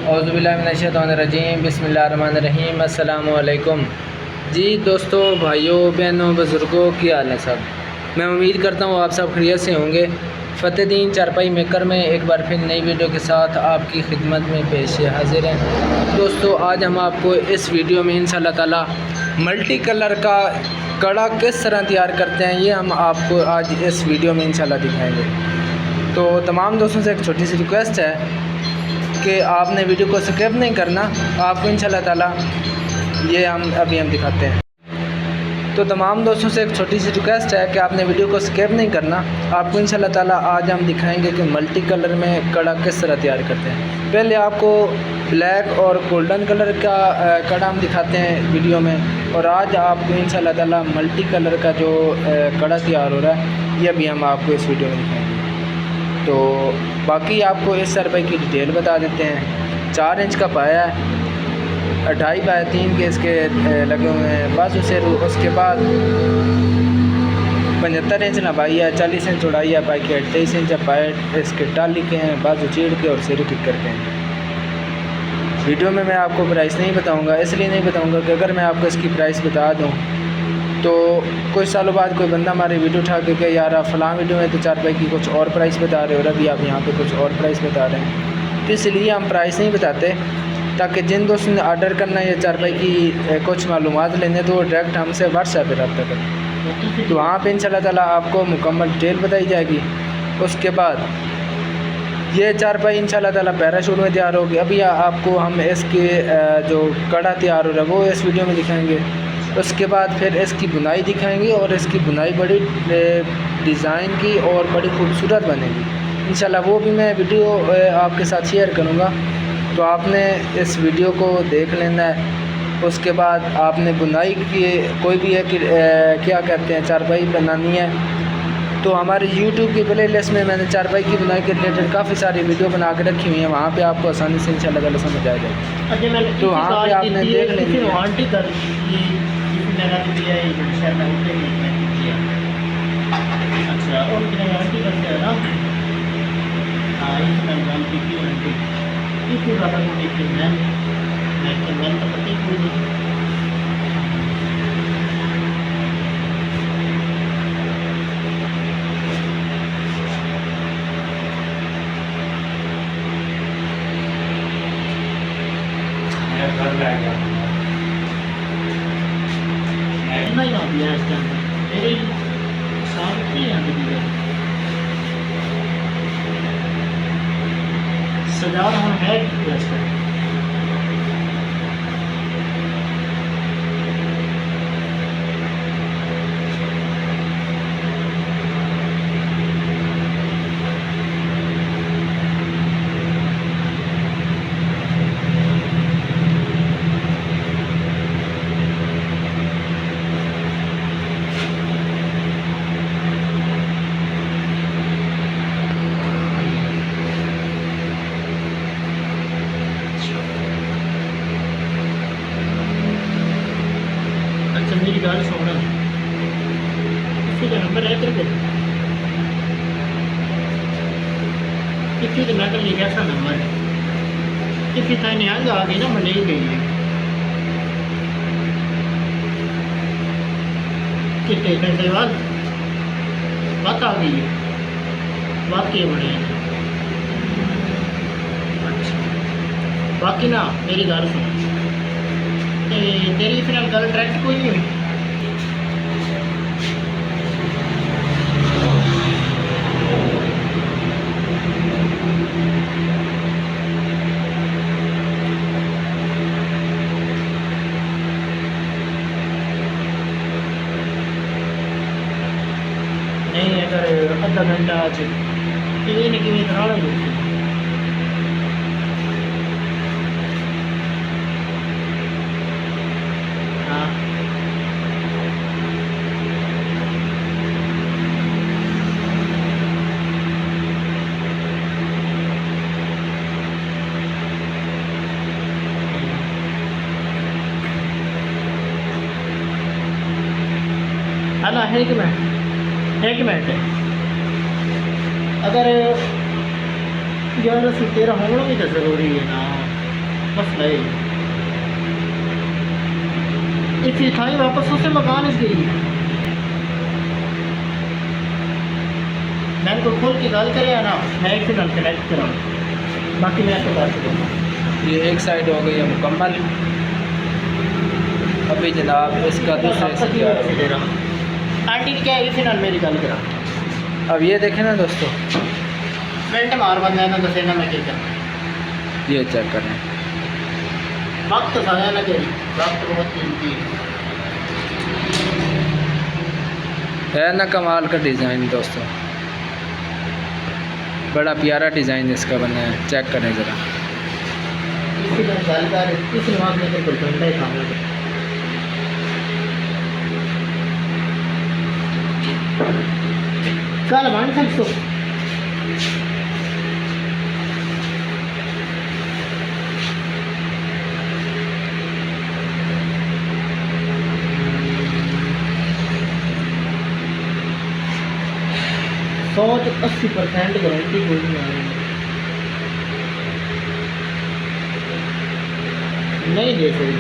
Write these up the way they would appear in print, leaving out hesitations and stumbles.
औज़ुबिल्लाहिमिनश्शैतानिर्रजीम बिस्मिल्लाहिर्रहमानिर्रहीम अस्सलामु अलैकुम। जी दोस्तों, भाइयों, बहनों, बुज़ुर्गों, की हाल है सब। मैं उम्मीद करता हूँ आप सब खैरियत से होंगे। फ़तेहदीन चारपाई मेकर में एक बार फिर नई वीडियो के साथ आपकी खिदमत में पेश हाज़िर हैं। दोस्तों, आज हम आपको इस वीडियो में इंशाअल्लाह ताला मल्टी कलर का कड़ा किस तरह तैयार करते हैं, ये हम आपको आज इस वीडियो में इंशाअल्लाह दिखाएँगे। तो तमाम दोस्तों से एक छोटी सी रिक्वेस्ट है कि आपने वीडियो को स्किप नहीं करना, आपको इंशाअल्लाह ताला ये हम दिखाते हैं। तो तमाम दोस्तों से एक छोटी सी रिक्वेस्ट है कि आपने वीडियो को स्किप नहीं करना, आपको इंशाअल्लाह ताला आज हम दिखाएंगे कि मल्टी कलर में कड़ा किस तरह तैयार करते हैं। पहले आपको ब्लैक और गोल्डन कलर का कड़ा हम दिखाते हैं वीडियो में, और आज आपको इंशाअल्लाह ताला मल्टी कलर का जो कड़ा तैयार हो रहा है ये भी हम आपको इस वीडियो में दिखाएँगे। तो बाकी आपको इस सरपाई की डिटेल बता देते हैं। 4 इंच का पाया है, 2.5 बाय 3 के इसके लगे हुए हैं बस उसे। उसके बाद 75 इंच लंबाई है, 40 इंच चौड़ाई है, पाई के 28 इंच पाए इसके टाली के हैं, बाजू चीड़ के और सिर ठीक करके हैं। वीडियो में मैं आपको प्राइस नहीं बताऊंगा, इसलिए नहीं बताऊंगा कि अगर मैं आपको इसकी प्राइस बता दूं तो कुछ सालों बाद कोई बंदा हमारी वीडियो उठा के कि यार आप फ़लाँ वीडियो में तो चारपाई की कुछ और प्राइस बता रहे हो और अभी आप यहाँ पे कुछ और प्राइस बता रहे हैं। तो इसलिए हम प्राइस नहीं बताते, ताकि जिन दोस्तों ने ऑर्डर करना है या चारपाई की कुछ मालूमात लेने तो वो डायरेक्ट हमसे व्हाट्सएप पर रब्ता करें। तो वहाँ पर इंशाअल्लाह ताला आपको मुकम्मल डिटेल बताई जाएगी। उसके बाद ये चारपाई इंशाअल्लाह ताला पैराशूट में तैयार होगी। अभी आपको हम इसके जो कड़ा तैयार हो रहा है वो इस वीडियो में दिखाएँगे। उसके बाद फिर इसकी बुनाई दिखाएंगे, और इसकी बुनाई बड़ी डिज़ाइन की और बड़ी खूबसूरत बनेगी इंशाल्लाह। वो भी मैं वीडियो आपके साथ शेयर करूँगा, तो आपने इस वीडियो को देख लेना है। उसके बाद आपने बुनाई की कोई भी है कि क्या कहते हैं चारपाई बनानी है, तो हमारे YouTube की प्लेलिस्ट में मैंने चारपाई की बुनाई के रिलेटेड काफ़ी सारी वीडियो बना के रखी हुई है, वहाँ पे आपको आसानी से इंशाल्लाह ताला समझ आ जाएगा। तो वहाँ पे आपने देख लेंगे। अच्छा, और कितने गारंटी करते हैं ना? हाँ, इसमें गारंटी की गारंटी इसमें ज़्यादा को देखिए मैं तो पता ही कोई नहीं। नहीं आ गया इसके अंदर मेरे साथ नहीं आ गया सजा रहा है इसका। मेरी गाल सुनना, किसी का नंबर है तेरे को? किसी का मैं कर लिया था नंबर, किसी का नहीं आ गई ना, मले ही गई है कितने पैसे बाद बात आ गई है, बात के बने हैं। अच्छा, बाकी ना मेरी गाल सुन, तेरी फिलहाल गल डायरेक्ट कोई नहीं हुई। नहीं, अगर आधा घंटा आज कि तरह लगे है ना। एक मिनट अगर 11 से 13 होना भी तो ज़रूरी है ना। बस नहीं इसी थाई वापस उसे मकान इस गई मैंने को खोल के गाल करे ना मैं एक से कनेक्ट करा बाकी मैं आपको बात करूँगा। ये एक साइड हो गई है मुकम्मल। अभी जनाब इसका दूसरा हिस्सा तैयार हो गया। आंटी क्या है इसी नाल मेरी गल करा अब ये देखें ना दोस्तों, फ्रंट मार बंद है ना दसे ना मैं क्या करूँ ये चेक करें। वक्त साया ना करी वक्त बहुत कीमती है ना कमाल का डिज़ाइन दोस्तों, बड़ा प्यारा डिज़ाइन इसका बना है, चेक करें ज़रा। इसी में जानकार इस नमाज में तो ठंडा ही काम है कल मान सकते सोच 80% गारंटी कोई नहीं आ रही नहीं दे सकती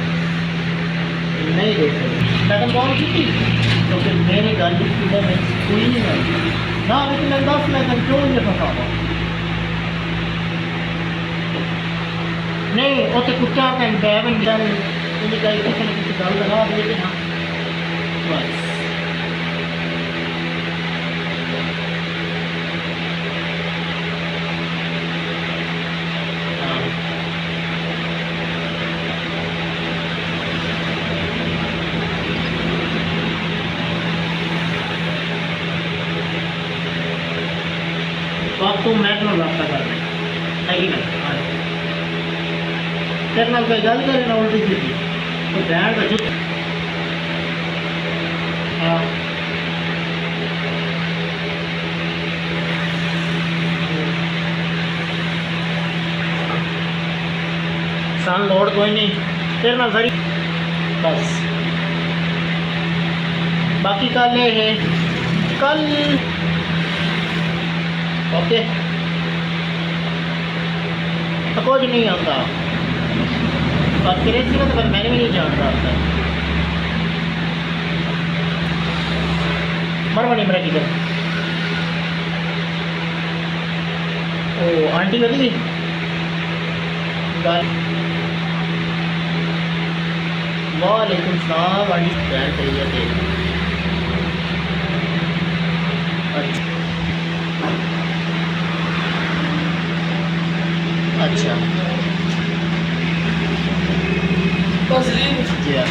नहीं दे सकती मैडम कौन सी थी तो फिर मेरी गल की मैं कोई नहीं आई ना लेकिन मैं 10 मैं क्यों ये फंसा हुआ नहीं वो तो कुत्ता का बैबन जान इन्हें कहीं किसी न किसी गल लगा देते ना बस तो आप तो मैं तो रब्ता कर रहे है कि नहीं तेरे नाल कोई गल करे ना उल्टी सीधी तो बैंड का जुट हाँ सन लोड कोई नहीं तेरे नाल सारी बस बाकी कल ये है कल ओके तो कुछ नहीं आता बात करें थी ना तो मैंने भी नहीं जानता था मरवा नहीं मेरा किधर ओ आंटी बदली गई वालेकुम सलाम आंटी बैठ रही है अच्छा जी अच्छा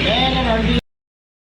मैंने